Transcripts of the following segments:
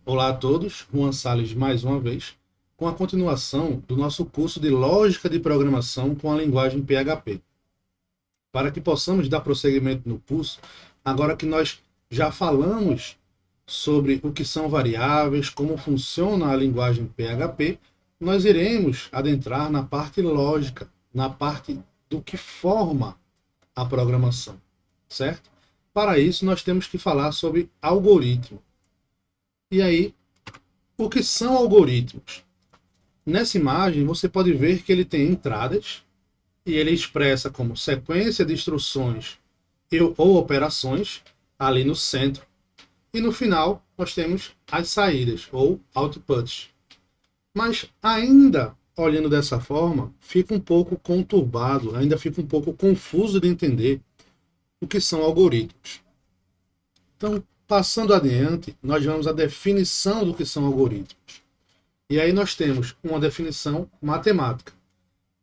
Olá a todos, Juan Sales mais uma vez, com a continuação do nosso curso de Lógica de Programação com a linguagem PHP. Para que possamos dar prosseguimento no curso, agora que nós já falamos sobre o que são variáveis, como funciona a linguagem PHP, nós iremos adentrar na parte lógica, na parte do que forma a programação, certo? Para isso, nós temos que falar sobre algoritmo. E aí, o que são algoritmos? Nessa imagem, você pode ver que ele tem entradas e ele expressa como sequência de instruções ou operações ali no centro. E no final, nós temos as saídas ou outputs. Mas ainda olhando dessa forma, fica um pouco conturbado, ainda fica um pouco confuso de entender o que são algoritmos. Então, passando adiante, nós vamos à definição do que são algoritmos. E aí nós temos uma definição matemática.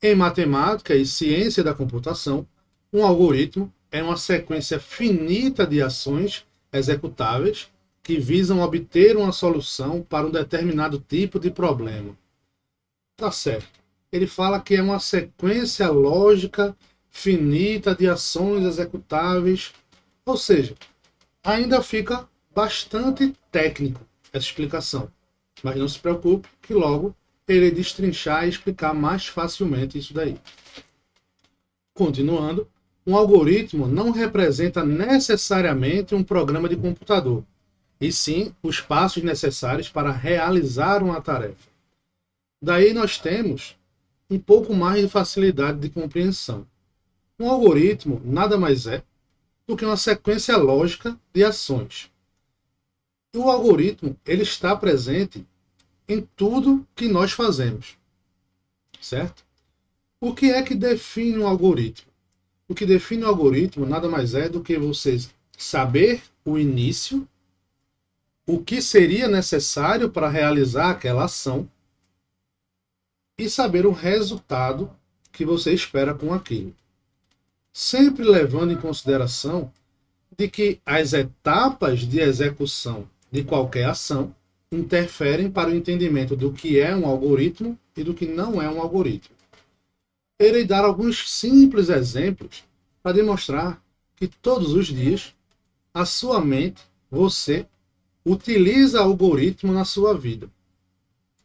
Em matemática e ciência da computação, um algoritmo é uma sequência finita de ações executáveis que visam obter uma solução para um determinado tipo de problema. Tá certo. Ele fala que é uma sequência lógica finita de ações executáveis, ou seja, ainda fica bastante técnico essa explicação. Mas não se preocupe que logo irei destrinchar e explicar mais facilmente isso daí. Continuando, um algoritmo não representa necessariamente um programa de computador, e sim os passos necessários para realizar uma tarefa. Daí nós temos um pouco mais de facilidade de compreensão. Um algoritmo nada mais é do que uma sequência lógica de ações. O algoritmo ele está presente em tudo que nós fazemos, certo? O que é que define um algoritmo? O que define um algoritmo nada mais é do que você saber o início, o que seria necessário para realizar aquela ação e saber o resultado que você espera com aquilo. Sempre levando em consideração de que as etapas de execução de qualquer ação interferem para o entendimento do que é um algoritmo e do que não é um algoritmo. Irei dar alguns simples exemplos para demonstrar que todos os dias a sua mente, você, utiliza algoritmo na sua vida.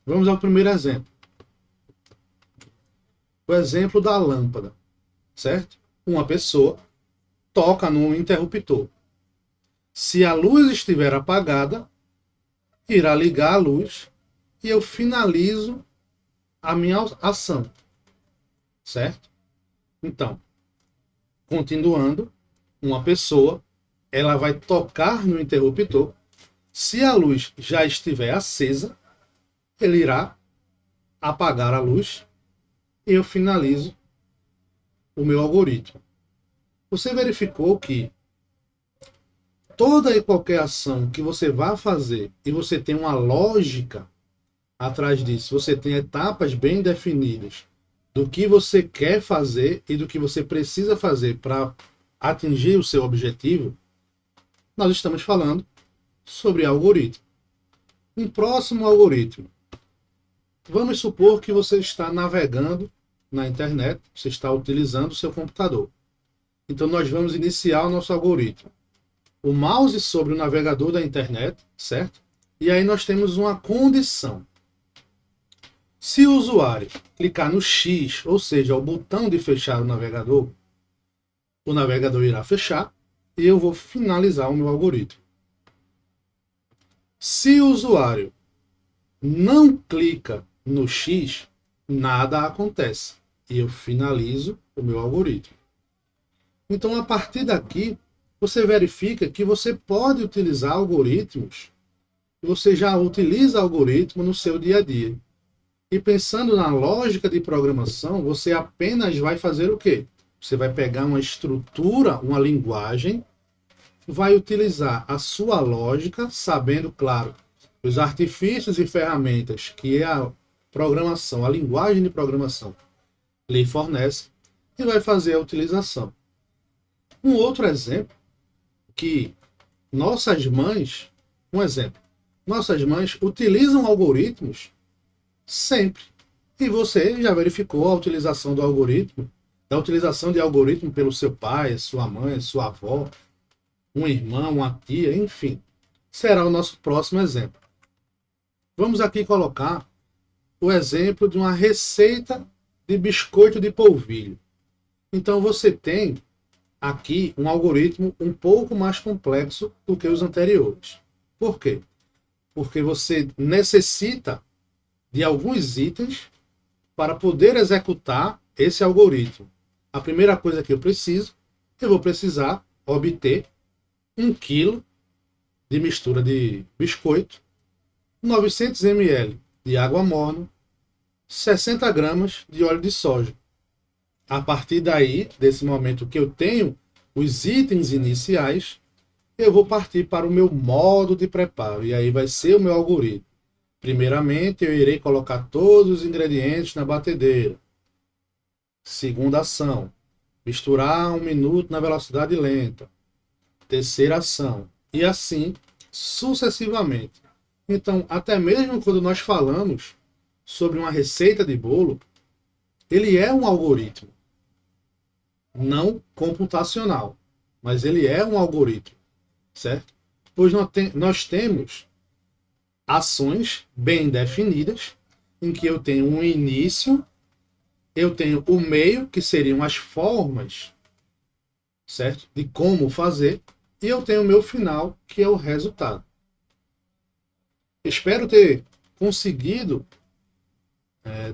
Vamos ao primeiro exemplo. O exemplo da lâmpada, certo? Uma pessoa toca no interruptor. Se a luz estiver apagada, irá ligar a luz e eu finalizo a minha ação, certo? Então, continuando, uma pessoa, ela vai tocar no interruptor. Se a luz já estiver acesa, ele irá apagar a luz e eu finalizo o meu algoritmo. Você verificou que toda e qualquer ação que você vá fazer e você tem uma lógica atrás disso, você tem etapas bem definidas do que você quer fazer e do que você precisa fazer para atingir o seu objetivo, nós estamos falando sobre algoritmo. Um próximo algoritmo. Vamos supor que você está navegando na internet, você está utilizando o seu computador. Então nós vamos iniciar o nosso algoritmo. O mouse sobre o navegador da internet, certo? E aí nós temos uma condição. Se o usuário clicar no X, ou seja, o botão de fechar o navegador irá fechar e eu vou finalizar o meu algoritmo. Se o usuário não clica no X, nada acontece e eu finalizo o meu algoritmo. Então, a partir daqui, você verifica que você pode utilizar algoritmos, você já utiliza algoritmo no seu dia a dia. E pensando na lógica de programação, você apenas vai fazer o quê? Você vai pegar uma estrutura, uma linguagem, vai utilizar a sua lógica, sabendo, claro, os artifícios e ferramentas que a programação, a linguagem de programação lhe fornece, e vai fazer a utilização. Um outro exemplo que nossas mães, um exemplo, Nossas mães utilizam algoritmos sempre. E você já verificou a utilização do algoritmo, da utilização de algoritmo pelo seu pai, sua mãe, sua avó, um irmão, uma tia, enfim. Será o nosso próximo exemplo. Vamos aqui colocar o exemplo de uma receita de biscoito de polvilho. Então você tem aqui um algoritmo um pouco mais complexo do que os anteriores. Por quê? Porque você necessita de alguns itens para poder executar esse algoritmo. A primeira coisa que eu vou precisar obter 1 kg de mistura de biscoito, 900 ml de água morna, 60 gramas de óleo de soja. A partir daí, desse momento que eu tenho os itens iniciais, eu vou partir para o meu modo de preparo. E aí vai ser o meu algoritmo. Primeiramente, eu irei colocar todos os ingredientes na batedeira. Segunda ação, misturar 1 minuto na velocidade lenta. Terceira ação, e assim sucessivamente. Então, até mesmo quando nós falamos sobre uma receita de bolo, ele é um algoritmo, não computacional, mas ele é um algoritmo, certo? Pois nós temos ações bem definidas, em que eu tenho um início, eu tenho o meio, que seriam as formas, certo? De como fazer, e eu tenho o meu final, que é o resultado. Espero ter conseguido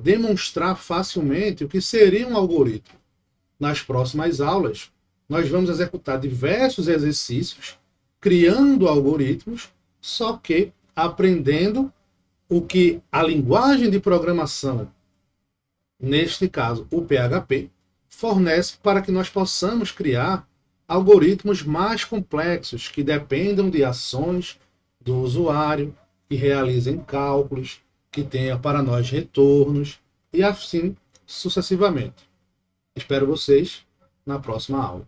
demonstrar facilmente o que seria um algoritmo. Nas próximas aulas, nós vamos executar diversos exercícios, criando algoritmos, só que aprendendo o que a linguagem de programação, neste caso o PHP, fornece para que nós possamos criar algoritmos mais complexos, que dependam de ações do usuário, que realizem cálculos, que tenha para nós retornos, e assim sucessivamente. Espero vocês na próxima aula.